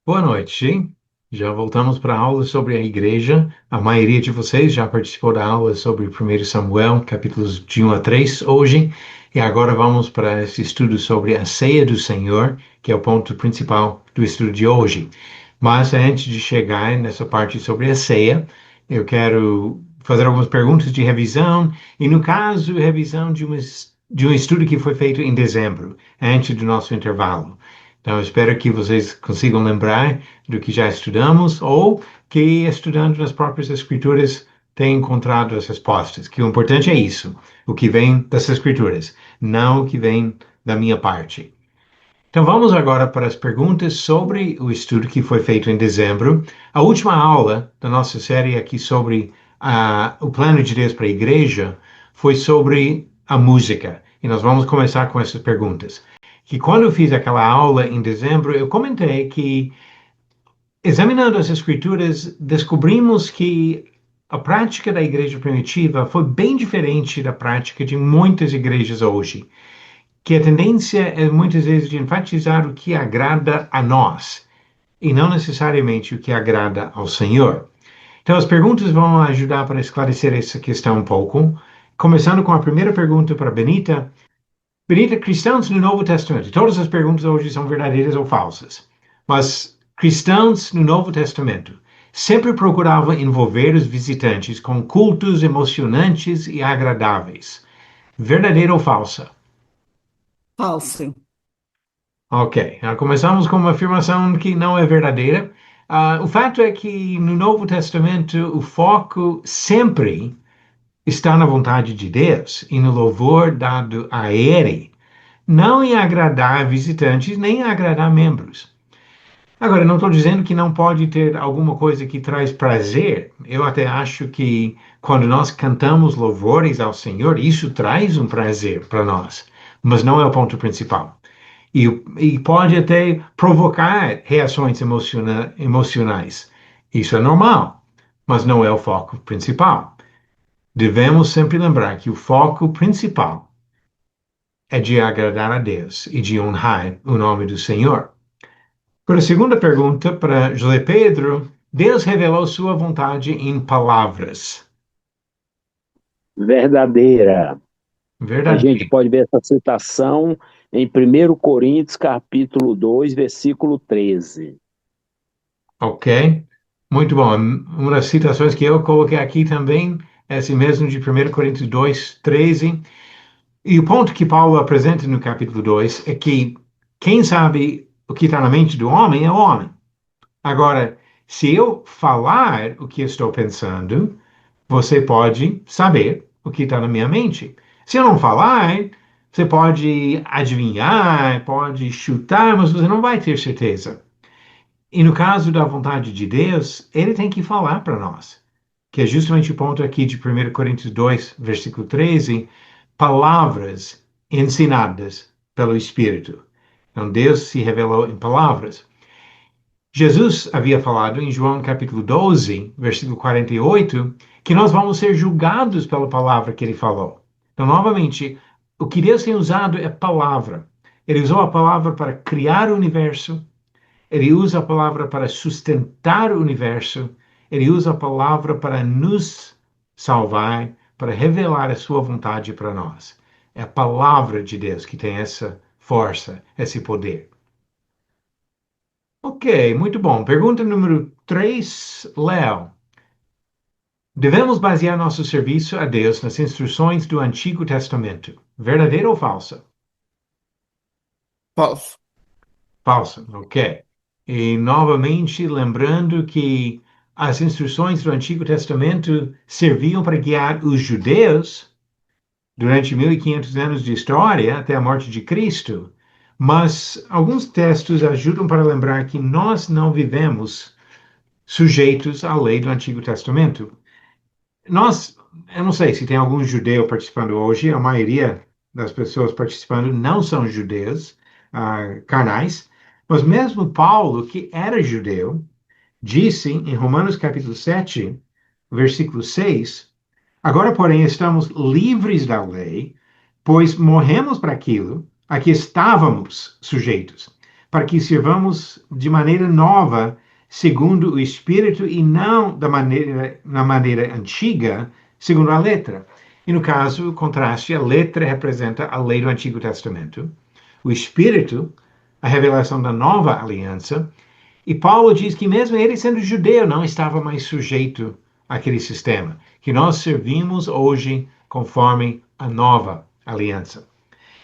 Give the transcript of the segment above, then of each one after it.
Boa noite. Já voltamos para a aula sobre a igreja. A maioria de vocês já participou da aula sobre 1 Samuel, capítulos de 1 a 3 hoje. E agora vamos para esse estudo sobre a ceia do Senhor, que é o ponto principal do estudo de hoje. Mas antes de chegar nessa parte sobre a ceia, eu quero fazer algumas perguntas de revisão. E no caso, revisão de um estudo que foi feito em dezembro, antes do nosso intervalo. Então, eu espero que vocês consigam lembrar do que já estudamos ou que, estudando nas próprias Escrituras, tenham encontrado as respostas. Que o importante é isso, o que vem das Escrituras, não o que vem da minha parte. Então, vamos agora para as perguntas sobre o estudo que foi feito em dezembro. A última aula da nossa série aqui sobre o plano de Deus para a igreja foi sobre a música. E nós vamos começar com essas perguntas. Que quando eu fiz aquela aula em dezembro, eu comentei que, examinando as escrituras, descobrimos que a prática da igreja primitiva foi bem diferente da prática de muitas igrejas hoje, que a tendência é muitas vezes de enfatizar o que agrada a nós e não necessariamente o que agrada ao Senhor. Então, as perguntas vão ajudar para esclarecer essa questão um pouco, começando com a primeira pergunta para Benita. Benita, cristãos no Novo Testamento. Todas as perguntas hoje são verdadeiras ou falsas. Mas cristãos no Novo Testamento sempre procuravam envolver os visitantes com cultos emocionantes e agradáveis. Verdadeira ou falsa? Falso. Ok, começamos com uma afirmação que não é verdadeira. O fato é que no Novo Testamento o foco sempre está na vontade de Deus e no louvor dado a Ele, não em agradar visitantes, nem em agradar membros. Agora, não estou dizendo que não pode ter alguma coisa que traz prazer. Eu até acho que quando nós cantamos louvores ao Senhor, isso traz um prazer para nós, mas não é o ponto principal. E, e pode até provocar reações emocionais. Isso é normal, mas não é o foco principal. Devemos sempre lembrar que o foco principal é de agradar a Deus e de honrar o nome do Senhor. Para a segunda pergunta, para José Pedro, Deus revelou sua vontade em palavras. Verdadeira. A gente Verdadeiro. pode ver essa citação em 1 Coríntios, capítulo 2, versículo 13. Ok? Muito bom. Uma das citações que eu coloquei aqui também é esse mesmo de 1 Coríntios 2, 13. E o ponto que Paulo apresenta no capítulo 2 é que quem sabe o que está na mente do homem é o homem. Agora, se eu falar o que estou pensando, você pode saber o que está na minha mente. Se eu não falar, você pode adivinhar, pode chutar, mas você não vai ter certeza. E no caso da vontade de Deus, ele tem que falar para nós, que é justamente o ponto aqui de 1 Coríntios 2, versículo 13, palavras ensinadas pelo Espírito. Então, Deus se revelou em palavras. Jesus havia falado em João capítulo 12, versículo 48, que nós vamos ser julgados pela palavra que ele falou. Então, novamente, o que Deus tem usado é palavra. Ele usou a palavra para criar o universo, ele usa a palavra para sustentar o universo, ele usa a palavra para nos salvar, para revelar a sua vontade para nós. É a palavra de Deus que tem essa força, esse poder. Ok, muito bom. Pergunta número 3, Léo. Devemos basear nosso serviço a Deus nas instruções do Antigo Testamento. Verdadeira ou falsa? Falso. Falsa, ok. E novamente lembrando que as instruções do Antigo Testamento serviam para guiar os judeus durante 1500 anos de história até a morte de Cristo, mas alguns textos ajudam para lembrar que nós não vivemos sujeitos à lei do Antigo Testamento. Nós, eu não sei se tem algum judeu participando hoje, a maioria das pessoas participando não são judeus, carnais, mas mesmo Paulo, que era judeu, disse em Romanos capítulo 7, versículo 6, agora, porém, estamos livres da lei, pois morremos para aquilo a que estávamos sujeitos, para que sirvamos de maneira nova, segundo o Espírito, e não na maneira antiga, segundo a letra. E no caso, o contraste, a letra representa a lei do Antigo Testamento, o Espírito, a revelação da nova aliança, e Paulo diz que mesmo ele sendo judeu, não estava mais sujeito àquele sistema, que nós servimos hoje conforme a nova aliança.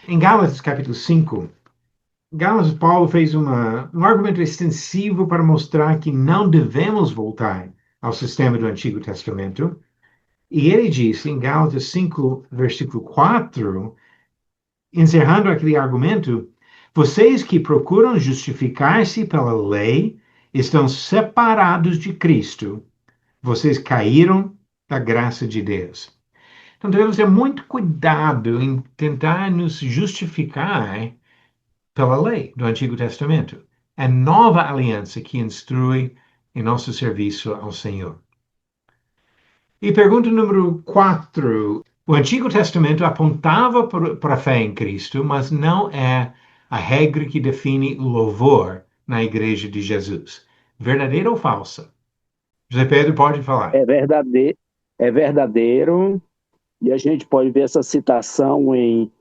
Em Gálatas capítulo 5, Gálatas, Paulo fez um argumento extensivo para mostrar que não devemos voltar ao sistema do Antigo Testamento. E ele disse em Gálatas 5, versículo 4, encerrando aquele argumento, vocês que procuram justificar-se pela lei estão separados de Cristo. Vocês caíram da graça de Deus. Então devemos ter muito cuidado em tentar nos justificar pela lei do Antigo Testamento. É a nova aliança que instrui em nosso serviço ao Senhor. E pergunta número 4. O Antigo Testamento apontava para a fé em Cristo, mas não é a regra que define o louvor na igreja de Jesus. Verdadeira ou falsa? José Pedro pode falar. É verdadeiro, e a gente pode ver essa citação em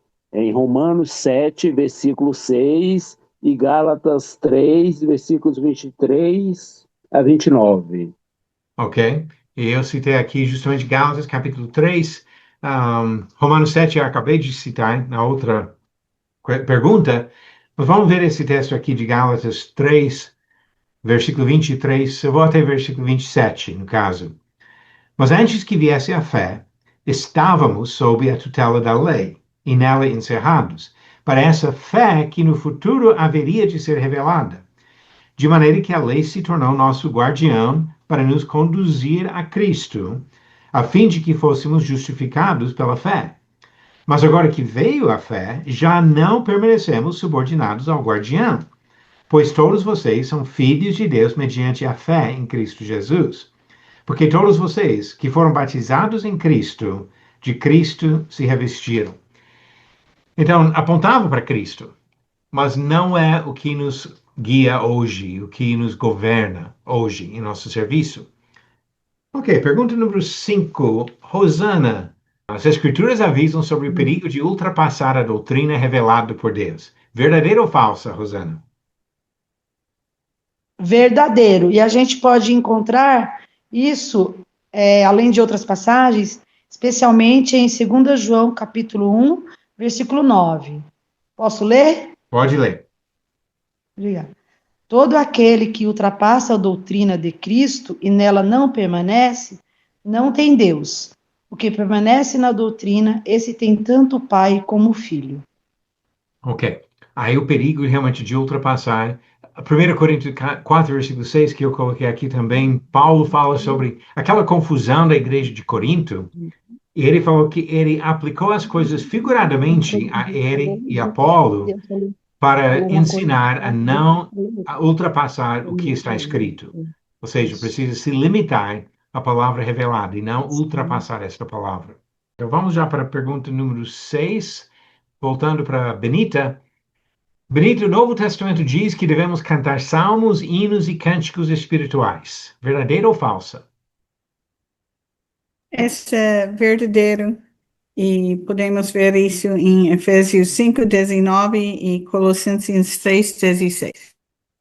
Romanos 7, versículo 6, e Gálatas 3, versículos 23 a 29. Ok? E eu citei aqui justamente Gálatas capítulo 3, Romanos 7 eu acabei de citar na outra pergunta, mas vamos ver esse texto aqui de Gálatas 3, versículo 23, eu vou até versículo 27, no caso. Mas antes que viesse a fé, estávamos sob a tutela da lei, e nela encerrados, para essa fé que no futuro haveria de ser revelada. De maneira que a lei se tornou nosso guardião para nos conduzir a Cristo, a fim de que fôssemos justificados pela fé. Mas agora que veio a fé, já não permanecemos subordinados ao guardião, pois todos vocês são filhos de Deus mediante a fé em Cristo Jesus. Porque todos vocês que foram batizados em Cristo, de Cristo se revestiram. Então, apontava para Cristo, mas não é o que nos guia hoje, o que nos governa hoje em nosso serviço. Ok, pergunta número 5. Rosana, as Escrituras avisam sobre o perigo de ultrapassar a doutrina revelada por Deus. Verdadeira ou falsa, Rosana? Verdadeiro. E a gente pode encontrar isso, além de outras passagens, especialmente em 2 João, capítulo 1, versículo 9. Posso ler? Pode ler. Obrigada. Todo aquele que ultrapassa a doutrina de Cristo e nela não permanece, não tem Deus. O que permanece na doutrina, esse tem tanto o Pai como o Filho. Ok. Aí o perigo realmente de ultrapassar. 1 Coríntios 4, versículo 6, que eu coloquei aqui também, Paulo fala sobre aquela confusão da igreja de Corinto, e ele falou que ele aplicou as coisas figuradamente a ele e a Apolo para ensinar a não ultrapassar o que está escrito. Ou seja, precisa se limitar à palavra revelada e não ultrapassar esta palavra. Então vamos já para a pergunta número 6, voltando para Benita. Benito, o Novo Testamento diz que devemos cantar salmos, hinos e cânticos espirituais. Verdadeira ou falsa? Esse é verdadeiro. E podemos ver isso em Efésios 5:19 e Colossenses 3:16.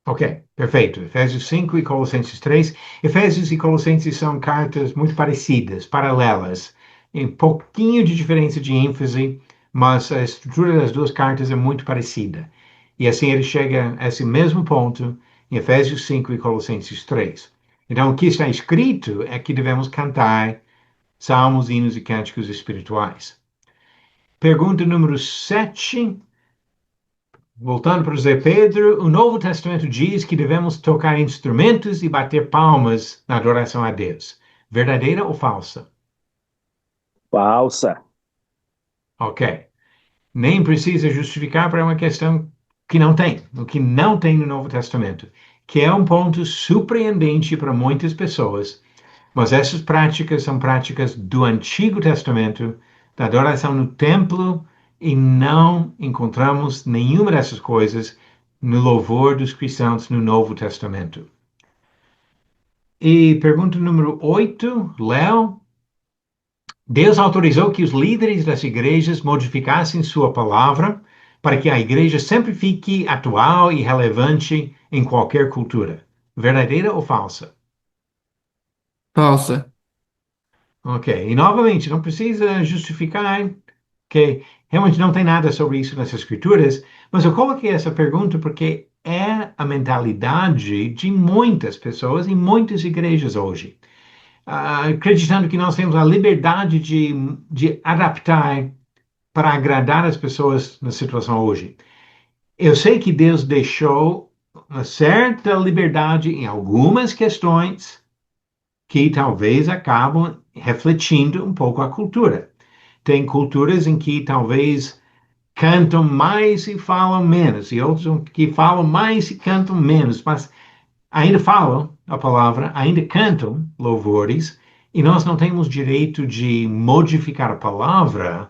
Ok, perfeito. Efésios 5 e Colossenses 3. Efésios e Colossenses são cartas muito parecidas, paralelas, em pouquinho de diferença de ênfase, mas a estrutura das duas cartas é muito parecida. E assim ele chega a esse mesmo ponto em Efésios 5 e Colossenses 3. Então, o que está escrito é que devemos cantar salmos, hinos e cânticos espirituais. Pergunta número 7. Voltando para o Zé Pedro, o Novo Testamento diz que devemos tocar instrumentos e bater palmas na adoração a Deus. Verdadeira ou falsa? Falsa. Ok. Nem precisa justificar para uma questão que não tem, o que não tem no Novo Testamento, que é um ponto surpreendente para muitas pessoas, mas essas práticas são práticas do Antigo Testamento, da adoração no templo, e não encontramos nenhuma dessas coisas no louvor dos cristãos no Novo Testamento. E pergunta número 8, Léo. Deus autorizou que os líderes das igrejas modificassem sua palavra para que a igreja sempre fique atual e relevante em qualquer cultura. Verdadeira ou falsa? Falsa. Ok. E novamente, não precisa justificar que realmente não tem nada sobre isso nas escrituras, mas eu coloquei essa pergunta porque é a mentalidade de muitas pessoas em muitas igrejas hoje. Acreditando que nós temos a liberdade de adaptar para agradar as pessoas na situação hoje. Eu sei que Deus deixou uma certa liberdade em algumas questões que talvez acabam refletindo um pouco a cultura. Tem culturas em que talvez cantam mais e falam menos, e outros que falam mais e cantam menos, mas ainda falam a palavra, ainda cantam louvores, e nós não temos direito de modificar a palavra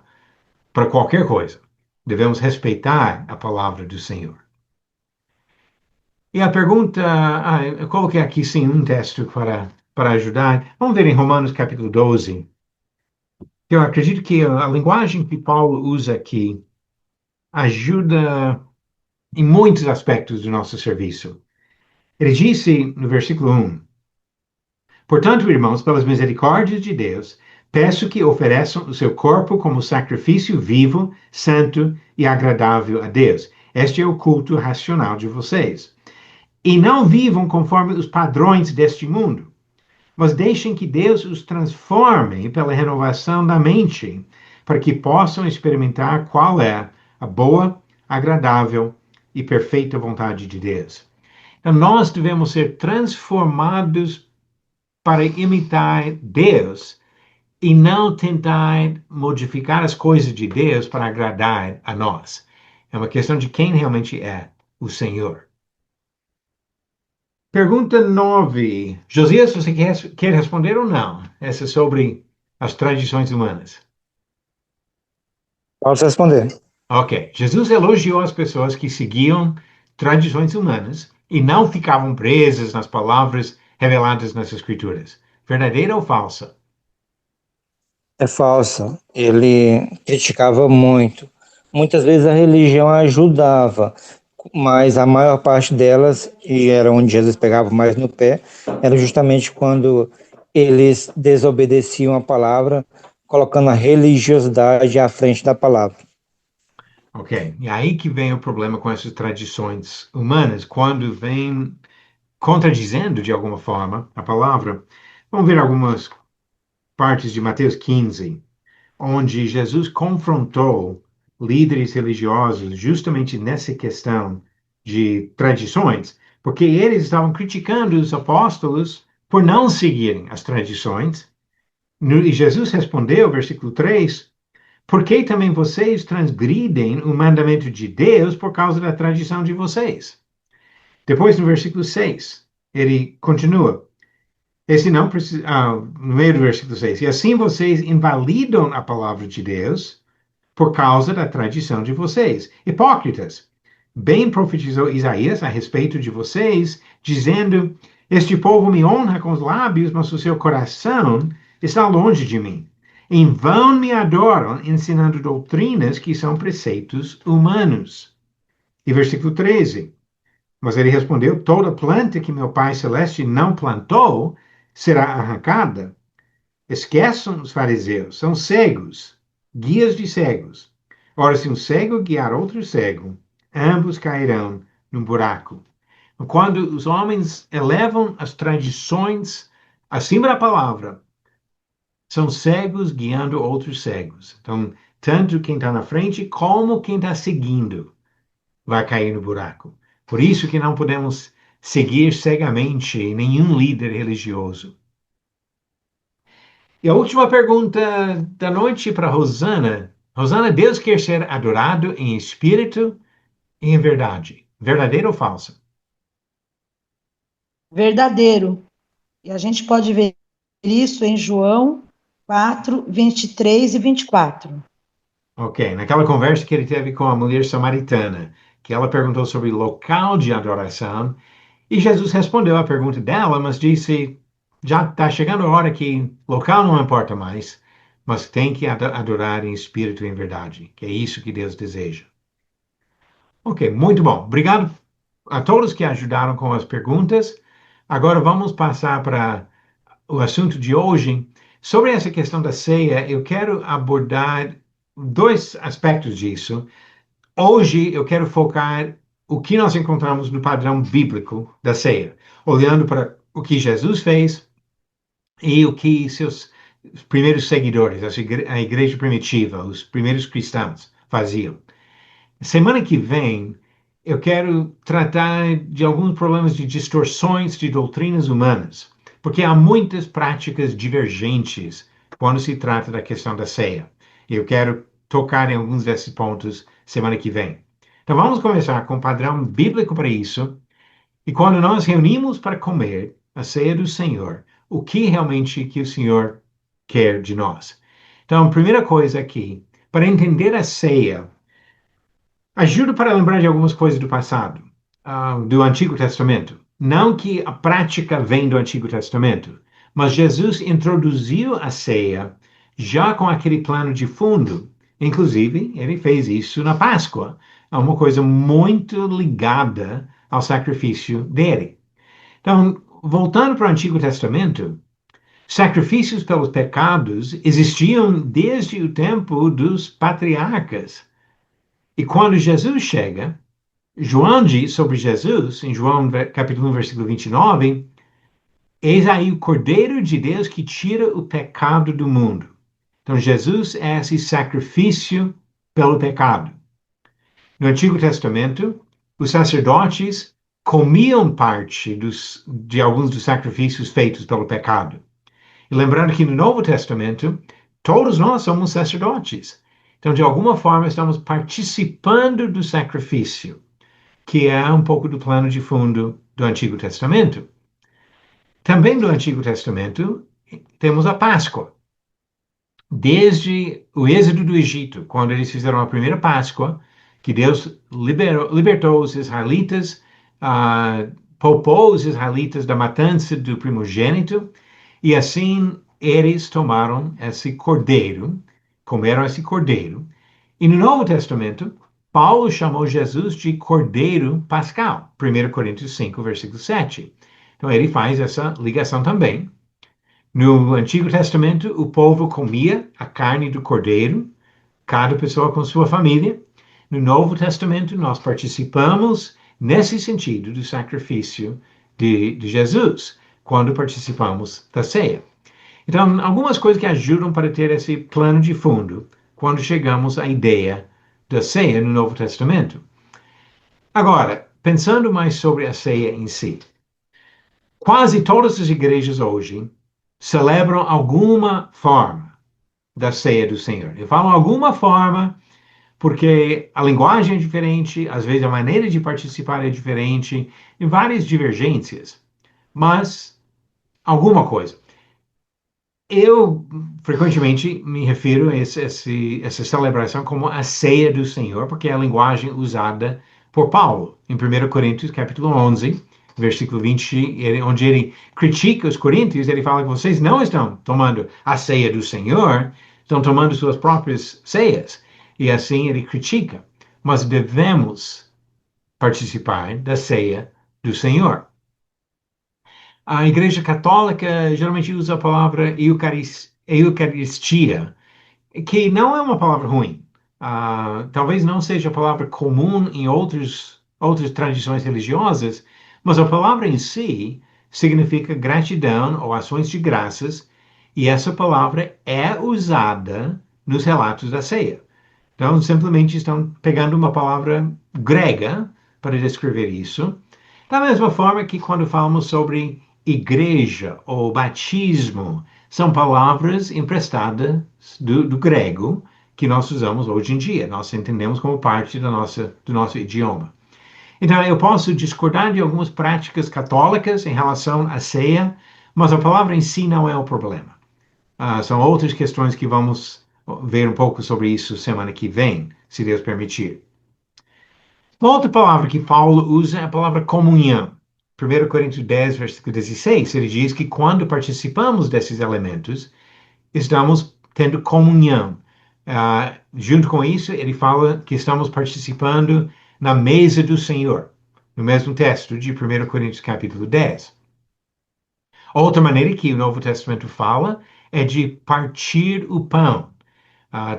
para qualquer coisa. Devemos respeitar a palavra do Senhor. E a pergunta, eu coloquei aqui sim um texto para ajudar. Vamos ver em Romanos capítulo 12. Eu acredito que a linguagem que Paulo usa aqui ajuda em muitos aspectos do nosso serviço. Ele disse no versículo 1: Portanto, irmãos, pelas misericórdias de Deus, peço que ofereçam o seu corpo como sacrifício vivo, santo e agradável a Deus. Este é o culto racional de vocês. E não vivam conforme os padrões deste mundo, mas deixem que Deus os transforme pela renovação da mente, para que possam experimentar qual é a boa, agradável e perfeita vontade de Deus. Então, nós devemos ser transformados para imitar Deus e não tentar modificar as coisas de Deus para agradar a nós. É uma questão de quem realmente é o Senhor. Pergunta 9. Josias, você quer responder ou não? Essa é sobre as tradições humanas. Posso responder? Ok. Jesus elogiou as pessoas que seguiam tradições humanas e não ficavam presas nas palavras reveladas nas Escrituras. Verdadeira ou falsa? É falsa. Ele criticava muito. Muitas vezes a religião ajudava, mas a maior parte delas, e era onde Jesus pegava mais no pé, era justamente quando eles desobedeciam a palavra, colocando a religiosidade à frente da palavra. Ok. E aí que vem o problema com essas tradições humanas, quando vem contradizendo de alguma forma a palavra. Vamos ver algumas partes de Mateus 15, onde Jesus confrontou líderes religiosos justamente nessa questão de tradições, porque eles estavam criticando os apóstolos por não seguirem as tradições. E Jesus respondeu, versículo 3, por que também vocês transgridem o mandamento de Deus por causa da tradição de vocês? Depois, no versículo 6, ele continua. Esse não precisa, no meio do versículo 6, e assim vocês invalidam a palavra de Deus por causa da tradição de vocês. Hipócritas, bem profetizou Isaías a respeito de vocês, dizendo, este povo me honra com os lábios, mas o seu coração está longe de mim. Em vão me adoram, ensinando doutrinas que são preceitos humanos. E versículo 13, mas ele respondeu, toda planta que meu Pai Celeste não plantou será arrancada. Esqueçam os fariseus, são cegos, guias de cegos. Ora, se um cego guiar outro cego, ambos cairão num buraco. Quando os homens elevam as tradições acima da palavra, são cegos guiando outros cegos. Então, tanto quem está na frente como quem está seguindo vai cair no buraco. Por isso que não podemos seguir cegamente nenhum líder religioso. E a última pergunta da noite para Rosana. Rosana, Deus quer ser adorado em espírito e em verdade. Verdadeiro ou falso? Verdadeiro. E a gente pode ver isso em João 4, 23 e 24. Ok, naquela conversa que ele teve com a mulher samaritana, que ela perguntou sobre local de adoração, e Jesus respondeu a pergunta dela, mas disse, já está chegando a hora que local não importa mais, mas tem que adorar em espírito e em verdade, que é isso que Deus deseja. Ok, muito bom. Obrigado a todos que ajudaram com as perguntas. Agora vamos passar para o assunto de hoje. Sobre essa questão da ceia, eu quero abordar dois aspectos disso. Hoje eu quero focar o que nós encontramos no padrão bíblico da ceia, olhando para o que Jesus fez e o que seus primeiros seguidores, a igreja primitiva, os primeiros cristãos faziam. Semana que vem, eu quero tratar de alguns problemas de distorções de doutrinas humanas, porque há muitas práticas divergentes quando se trata da questão da ceia. Eu quero tocar em alguns desses pontos semana que vem. Então vamos começar com o padrão bíblico para isso. E quando nós reunimos para comer a ceia do Senhor, o que realmente que o Senhor quer de nós? Então, a primeira coisa aqui, para entender a ceia, ajuda para lembrar de algumas coisas do passado, do Antigo Testamento. Não que a prática vem do Antigo Testamento, mas Jesus introduziu a ceia já com aquele plano de fundo. Inclusive, ele fez isso na Páscoa. É uma coisa muito ligada ao sacrifício dele. Então, voltando para o Antigo Testamento, sacrifícios pelos pecados existiam desde o tempo dos patriarcas. E quando Jesus chega, João diz sobre Jesus, em João capítulo 1, versículo 29, eis aí o Cordeiro de Deus que tira o pecado do mundo. Então, Jesus é esse sacrifício pelo pecado. No Antigo Testamento, os sacerdotes comiam parte de alguns dos sacrifícios feitos pelo pecado. E lembrando que no Novo Testamento, todos nós somos sacerdotes. Então, de alguma forma, estamos participando do sacrifício, que é um pouco do plano de fundo do Antigo Testamento. Também do Antigo Testamento, temos a Páscoa. Desde o êxodo do Egito, quando eles fizeram a primeira Páscoa, que Deus libertou os israelitas, poupou os israelitas da matança do primogênito, e assim eles tomaram esse cordeiro, comeram esse cordeiro. E no Novo Testamento, Paulo chamou Jesus de Cordeiro Pascal, 1 Coríntios 5, versículo 7. Então ele faz essa ligação também. No Antigo Testamento, o povo comia a carne do cordeiro, cada pessoa com sua família. No Novo Testamento, nós participamos nesse sentido do sacrifício de Jesus, quando participamos da ceia. Então, algumas coisas que ajudam para ter esse plano de fundo quando chegamos à ideia da ceia no Novo Testamento. Agora, pensando mais sobre a ceia em si, quase todas as igrejas hoje celebram alguma forma da ceia do Senhor. Eu falo alguma forma porque a linguagem é diferente, às vezes a maneira de participar é diferente, e várias divergências, mas alguma coisa. Eu frequentemente me refiro a essa celebração como a ceia do Senhor, porque é a linguagem usada por Paulo, em 1 Coríntios capítulo 11, versículo 20, onde ele critica os coríntios, ele fala que vocês não estão tomando a ceia do Senhor, estão tomando suas próprias ceias. E assim ele critica, mas devemos participar da ceia do Senhor. A Igreja Católica geralmente usa a palavra Eucaristia, que não é uma palavra ruim. Talvez não seja a palavra comum em outras tradições religiosas, mas a palavra em si significa gratidão ou ações de graças, e essa palavra é usada nos relatos da ceia. Então, simplesmente estão pegando uma palavra grega para descrever isso. Da mesma forma que quando falamos sobre igreja ou batismo, são palavras emprestadas do grego que nós usamos hoje em dia. Nós entendemos como parte do nosso idioma. Então, eu posso discordar de algumas práticas católicas em relação à ceia, mas a palavra em si não é o problema. São outras questões que vamos ver um pouco sobre isso semana que vem, se Deus permitir. Uma outra palavra que Paulo usa é a palavra comunhão. 1 Coríntios 10, versículo 16, ele diz que quando participamos desses elementos, estamos tendo comunhão. Junto com isso, ele fala que estamos participando na mesa do Senhor, no mesmo texto de 1 Coríntios capítulo 10. Outra maneira que o Novo Testamento fala é de partir o pão.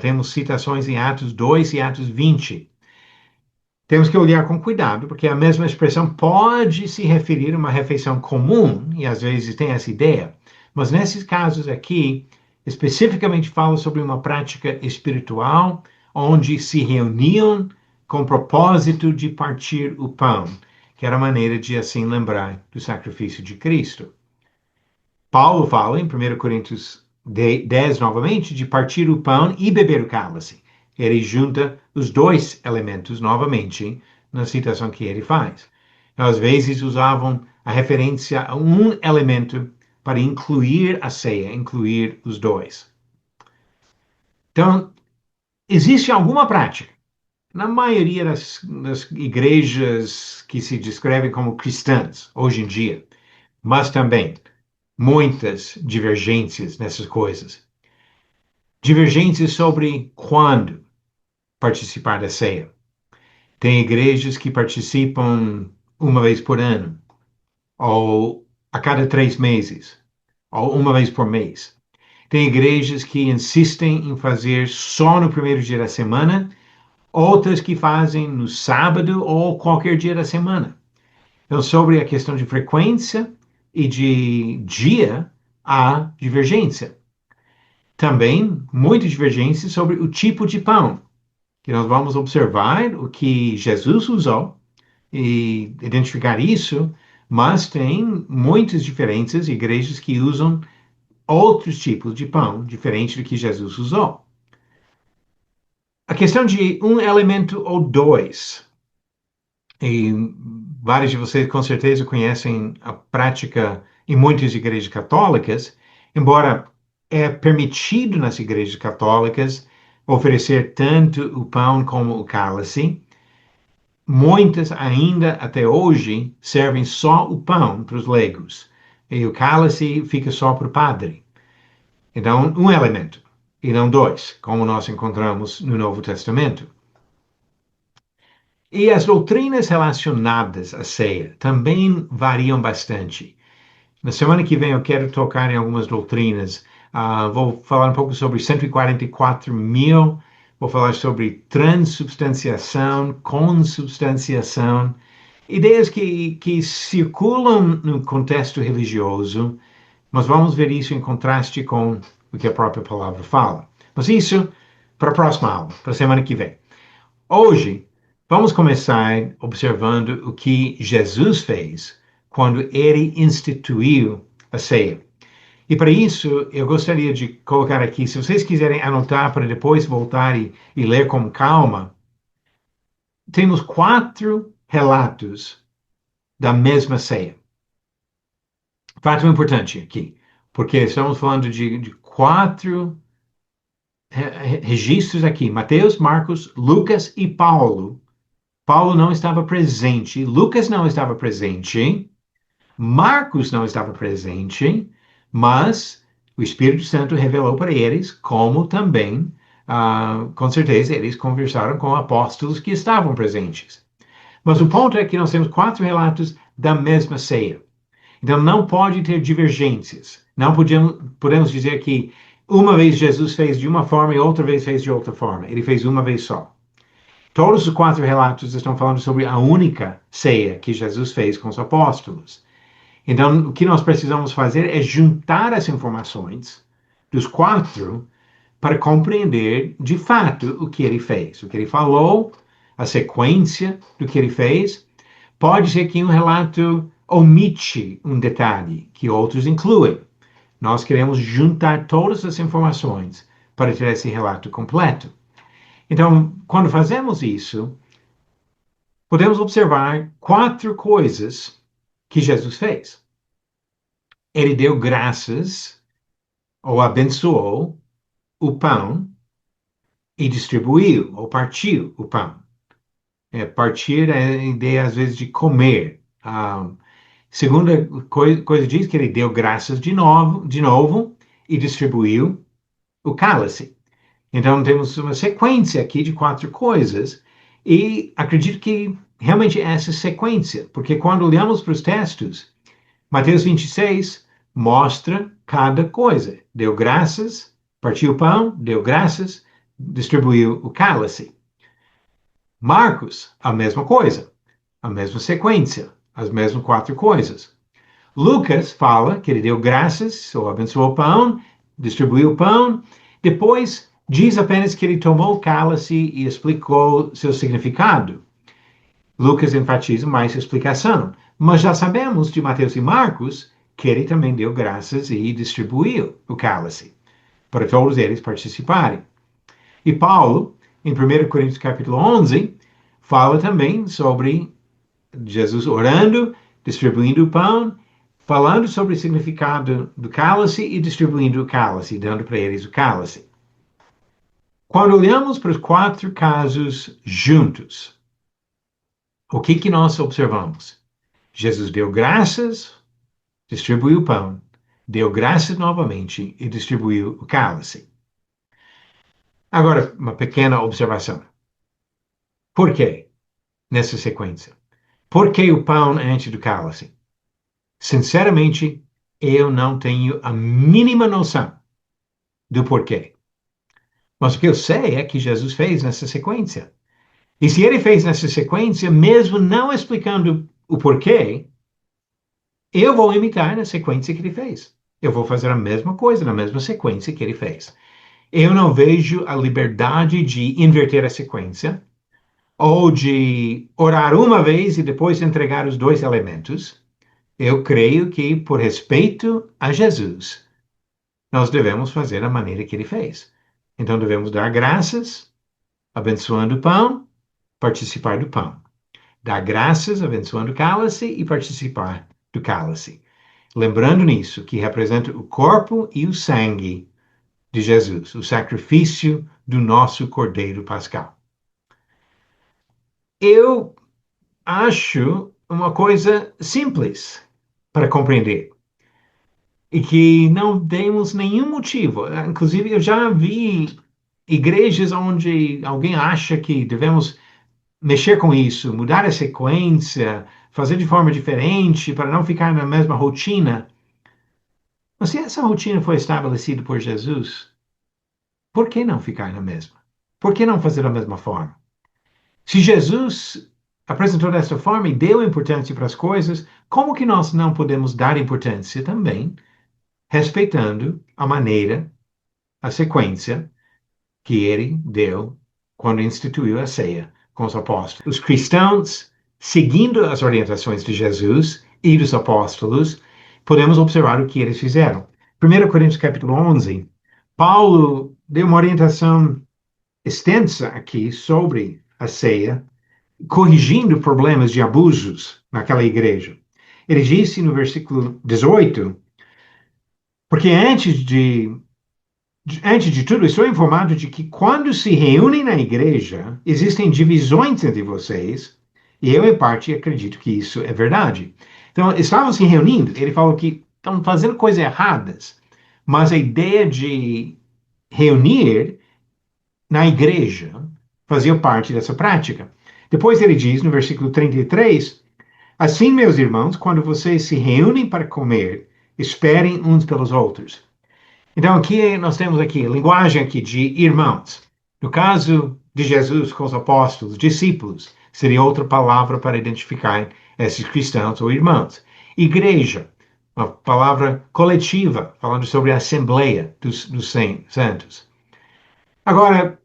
Temos citações em Atos 2 e Atos 20. Temos que olhar com cuidado, porque a mesma expressão pode se referir a uma refeição comum, e às vezes tem essa ideia, mas nesses casos aqui, especificamente fala sobre uma prática espiritual, onde se reuniam com o propósito de partir o pão, que era a maneira de assim lembrar do sacrifício de Cristo. Paulo fala em 1 Coríntios 10 novamente de partir o pão e beber o cálice. Ele junta os dois elementos novamente na citação que ele faz. Às vezes usavam a referência a um elemento para incluir a ceia, incluir os dois. Então, existe alguma prática. Na maioria das igrejas que se descrevem como cristãs, hoje em dia, mas também muitas divergências nessas coisas. Divergências sobre quando participar da ceia. Tem igrejas que participam uma vez por ano, ou a cada 3 meses, ou uma vez por mês. Tem igrejas que insistem em fazer só no primeiro dia da semana, outras que fazem no sábado ou qualquer dia da semana. Então, sobre a questão de frequência e de dia, há divergência. Também muita divergência sobre o tipo de pão, que nós vamos observar o que Jesus usou e identificar isso, mas tem muitas diferenças, igrejas que usam outros tipos de pão, diferente do que Jesus usou. A questão de um elemento ou dois, e vários de vocês com certeza conhecem a prática em muitas igrejas católicas, embora é permitido nas igrejas católicas oferecer tanto o pão como o cálice, muitas ainda até hoje servem só o pão para os leigos e o cálice fica só para o padre. Então, um elemento e não dois, como nós encontramos no Novo Testamento. E as doutrinas relacionadas à ceia também variam bastante. Na semana que vem eu quero tocar em algumas doutrinas. Vou falar um pouco sobre 144.000, vou falar sobre transubstanciação, consubstanciação, ideias que circulam no contexto religioso, mas vamos ver isso em contraste com o que a própria palavra fala. Mas isso para a próxima aula, para a semana que vem. Hoje, vamos começar observando o que Jesus fez quando ele instituiu a ceia. E para isso, eu gostaria de colocar aqui, se vocês quiserem anotar para depois voltar e ler com calma, temos 4 relatos da mesma ceia. Fato importante aqui, porque estamos falando de 4 registros aqui, Mateus, Marcos, Lucas e Paulo. Paulo não estava presente, Lucas não estava presente, Marcos não estava presente, mas o Espírito Santo revelou para eles, como também, com certeza, eles conversaram com apóstolos que estavam presentes. Mas o ponto é que nós temos 4 relatos da mesma ceia. Então não pode ter divergências. Não podemos dizer que uma vez Jesus fez de uma forma e outra vez fez de outra forma. Ele fez uma vez só. Todos os 4 relatos estão falando sobre a única ceia que Jesus fez com os apóstolos. Então, o que nós precisamos fazer é juntar as informações dos 4 para compreender de fato o que ele fez, o que ele falou, a sequência do que ele fez. Pode ser que um relato omite um detalhe que outros incluem. Nós queremos juntar todas as informações para ter esse relato completo. Então, quando fazemos isso, podemos observar 4 coisas que Jesus fez. Ele deu graças, ou abençoou, o pão e distribuiu, ou partiu o pão. partir é a ideia, às vezes, de comer. A segunda coisa diz que ele deu graças de novo e distribuiu o cálice. Então, temos uma sequência aqui de 4 coisas, e acredito que realmente é essa sequência, porque quando olhamos para os textos, Mateus 26 mostra cada coisa. Deu graças, partiu o pão, deu graças, distribuiu o cálice. Marcos, a mesma coisa, a mesma sequência, as mesmas 4 coisas. Lucas fala que ele deu graças, ou abençoou o pão, distribuiu o pão, depois diz apenas que ele tomou o cálice e explicou seu significado. Lucas enfatiza mais a explicação, mas já sabemos de Mateus e Marcos que ele também deu graças e distribuiu o cálice, para todos eles participarem. E Paulo, em 1 Coríntios capítulo 11, fala também sobre Jesus orando, distribuindo o pão, falando sobre o significado do cálice e distribuindo o cálice, dando para eles o cálice. Quando olhamos para os 4 casos juntos, o que nós observamos? Jesus deu graças, distribuiu o pão, deu graças novamente e distribuiu o cálice. Agora, uma pequena observação. Por quê nessa sequência? Por que o pão antes do cálice? Sinceramente, eu não tenho a mínima noção do porquê. Mas o que eu sei é que Jesus fez nessa sequência. E se ele fez nessa sequência, mesmo não explicando o porquê, eu vou imitar na sequência que ele fez. Eu vou fazer a mesma coisa na mesma sequência que ele fez. Eu não vejo a liberdade de inverter a sequência, ou de orar uma vez e depois entregar os 2 elementos. Eu creio que, por respeito a Jesus, nós devemos fazer da maneira que ele fez. Então, devemos dar graças, abençoando o pão, participar do pão. Dar graças, abençoando o cálice e participar do cálice. Lembrando nisso, que representa o corpo e o sangue de Jesus, o sacrifício do nosso Cordeiro Pascal. Eu acho uma coisa simples para compreender e que não temos nenhum motivo. Inclusive, eu já vi igrejas onde alguém acha que devemos mexer com isso, mudar a sequência, fazer de forma diferente para não ficar na mesma rotina. Mas se essa rotina foi estabelecida por Jesus, por que não ficar na mesma? Por que não fazer da mesma forma? Se Jesus apresentou desta forma e deu importância para as coisas, como que nós não podemos dar importância também, respeitando a maneira, a sequência que ele deu quando instituiu a ceia com os apóstolos? Os cristãos, seguindo as orientações de Jesus e dos apóstolos, podemos observar o que eles fizeram. 1 Coríntios capítulo 11, Paulo deu uma orientação extensa aqui sobre a ceia, corrigindo problemas de abusos naquela igreja. Ele disse no versículo 18, porque antes de tudo, estou informado de que quando se reúnem na igreja, existem divisões entre vocês, e eu, em parte, acredito que isso é verdade. Então, estavam se reunindo, ele falou que estão fazendo coisas erradas, mas a ideia de reunir na igreja fazia parte dessa prática. Depois ele diz, no versículo 33, assim, meus irmãos, quando vocês se reúnem para comer, esperem uns pelos outros. Então, aqui nós temos aqui a linguagem aqui de irmãos. No caso de Jesus com os apóstolos, discípulos, seria outra palavra para identificar esses cristãos ou irmãos. Igreja, uma palavra coletiva, falando sobre a assembleia dos santos. Agora,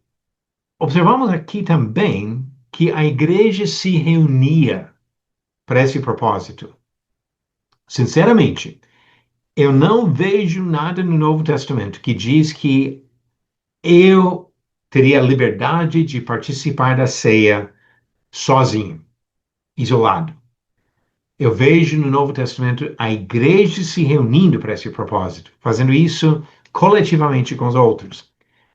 observamos aqui também que a igreja se reunia para esse propósito. Sinceramente, eu não vejo nada no Novo Testamento que diz que eu teria a liberdade de participar da ceia sozinho, isolado. Eu vejo no Novo Testamento a igreja se reunindo para esse propósito, fazendo isso coletivamente com os outros.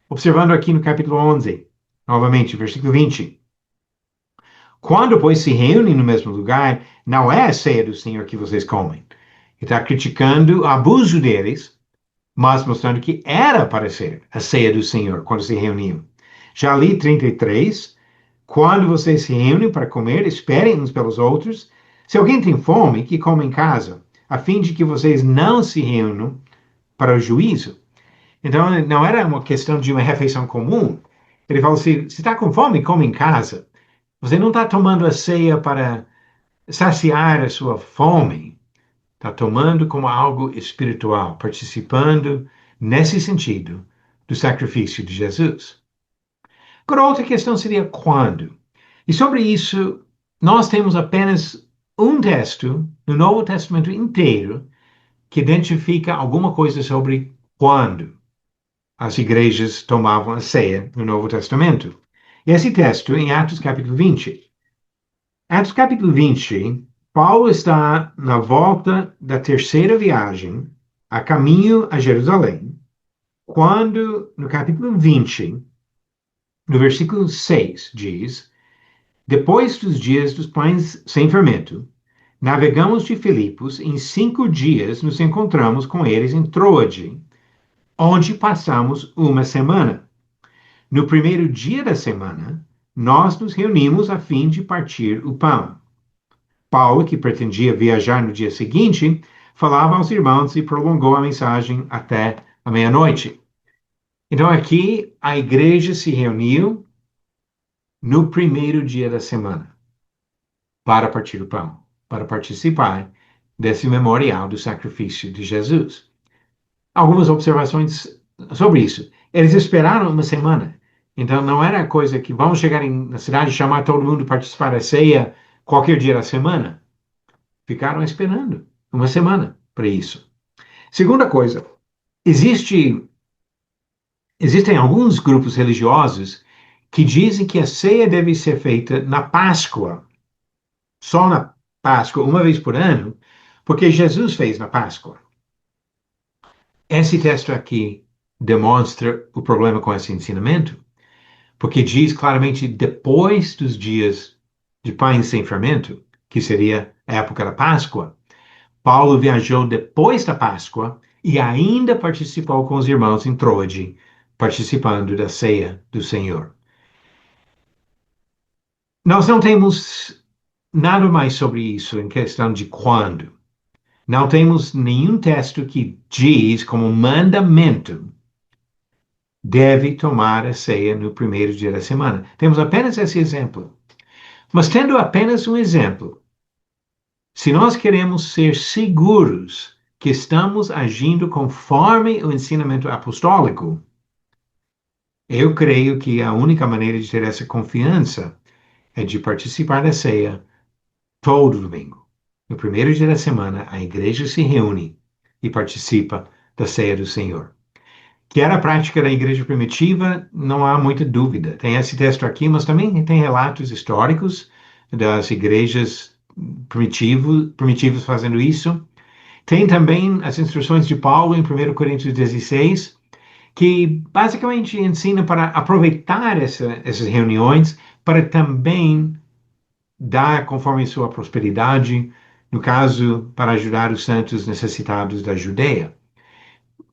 Observando aqui no capítulo 11, novamente, versículo 20. Quando, pois, se reúnem no mesmo lugar, não é a ceia do Senhor que vocês comem. Ele está criticando o abuso deles, mas mostrando que era para ser a ceia do Senhor quando se reuniam. Já li 33, quando vocês se reúnem para comer, esperem uns pelos outros. Se alguém tem fome, que coma em casa, a fim de que vocês não se reúnam para o juízo. Então, não era uma questão de uma refeição comum. Ele falou assim, se está com fome, come em casa. Você não está tomando a ceia para saciar a sua fome. Está tomando como algo espiritual, participando, nesse sentido, do sacrifício de Jesus. Agora, outra questão seria quando. E sobre isso, nós temos apenas um texto no Novo Testamento inteiro que identifica alguma coisa sobre quando as igrejas tomavam a ceia no Novo Testamento. E esse texto em Atos capítulo 20. Atos capítulo 20, Paulo está na volta da terceira viagem, a caminho a Jerusalém, quando no capítulo 20, no versículo 6, diz: Depois dos dias dos pães sem fermento, navegamos de Filipos, em 5 dias nos encontramos com eles em Troade, onde passamos uma semana. No primeiro dia da semana, nós nos reunimos a fim de partir o pão. Paulo, que pretendia viajar no dia seguinte, falava aos irmãos e prolongou a mensagem até a meia-noite. Então aqui a igreja se reuniu no primeiro dia da semana para partir o pão, para participar desse memorial do sacrifício de Jesus. Algumas observações sobre isso. Eles esperaram uma semana. Então não era coisa que vamos chegar na cidade e chamar todo mundo para participar da ceia qualquer dia da semana. Ficaram esperando uma semana para isso. Segunda coisa, existem alguns grupos religiosos que dizem que a ceia deve ser feita na Páscoa, só na Páscoa, uma vez por ano, porque Jesus fez na Páscoa. Esse texto aqui demonstra o problema com esse ensinamento, porque diz claramente depois dos dias de pães sem fermento, que seria a época da Páscoa, Paulo viajou depois da Páscoa e ainda participou com os irmãos em Troade, participando da ceia do Senhor. Nós não temos nada mais sobre isso em questão de quando. Não temos nenhum texto que diz como mandamento deve tomar a ceia no primeiro dia da semana. Temos apenas esse exemplo. Mas tendo apenas um exemplo, se nós queremos ser seguros que estamos agindo conforme o ensinamento apostólico, eu creio que a única maneira de ter essa confiança é de participar da ceia todo domingo. No primeiro dia da semana, a igreja se reúne e participa da ceia do Senhor. Que era a prática da igreja primitiva, não há muita dúvida. Tem esse texto aqui, mas também tem relatos históricos das igrejas primitivos fazendo isso. Tem também as instruções de Paulo em 1 Coríntios 16, que basicamente ensina para aproveitar essas reuniões para também dar conforme sua prosperidade, no caso, para ajudar os santos necessitados da Judeia.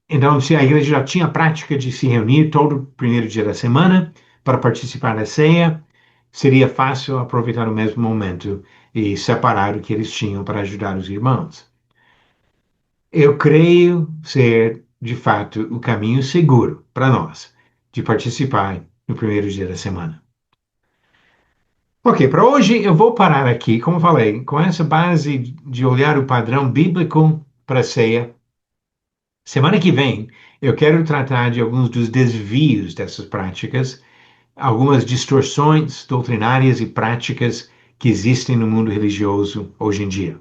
Então, se a igreja já tinha a prática de se reunir todo primeiro dia da semana para participar da ceia, seria fácil aproveitar o mesmo momento e separar o que eles tinham para ajudar os irmãos. Eu creio ser, de fato, o caminho seguro para nós de participar no primeiro dia da semana. Ok, para hoje eu vou parar aqui, como falei, com essa base de olhar o padrão bíblico para a ceia. Semana que vem, eu quero tratar de alguns dos desvios dessas práticas, algumas distorções doutrinárias e práticas que existem no mundo religioso hoje em dia.